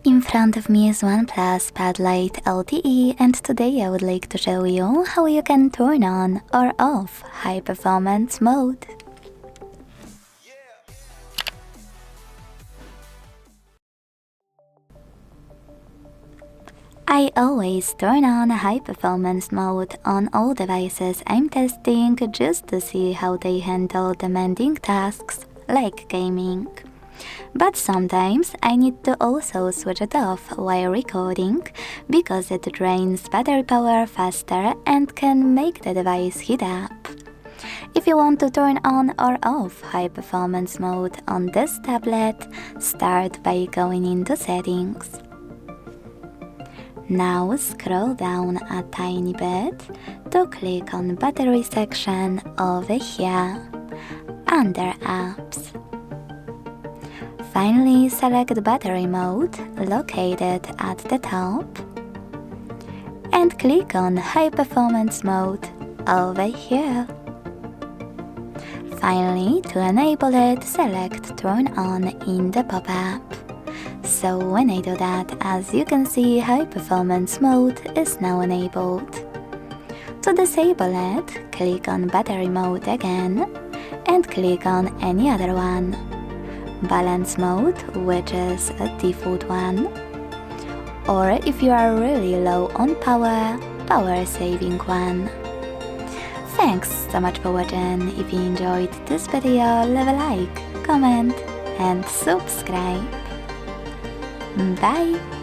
In front of me is OnePlus Pad Lite LTE, and today I would like to show you how you can turn on or off high performance mode. I always turn on high performance mode on all devices I'm testing just to see how they handle demanding tasks like gaming. But sometimes I need to also switch it off while recording because it drains battery power faster and can make the device heat up. If you want to turn on or off high performance mode on this tablet, start by going into settings. Now scroll down a tiny bit to click on battery section over here, under apps. Finally, select battery mode located at the top and click on high performance mode over here. Finally, to enable it, select turn on in the pop-up. So when I do that, as you can see, high performance mode is now enabled. To disable it, click on battery mode again and click on any other one. Balance mode, which is a default one, or if you are really low on power, power saving one. Thanks so much for watching. If you enjoyed this video, leave a like, comment and subscribe. Bye!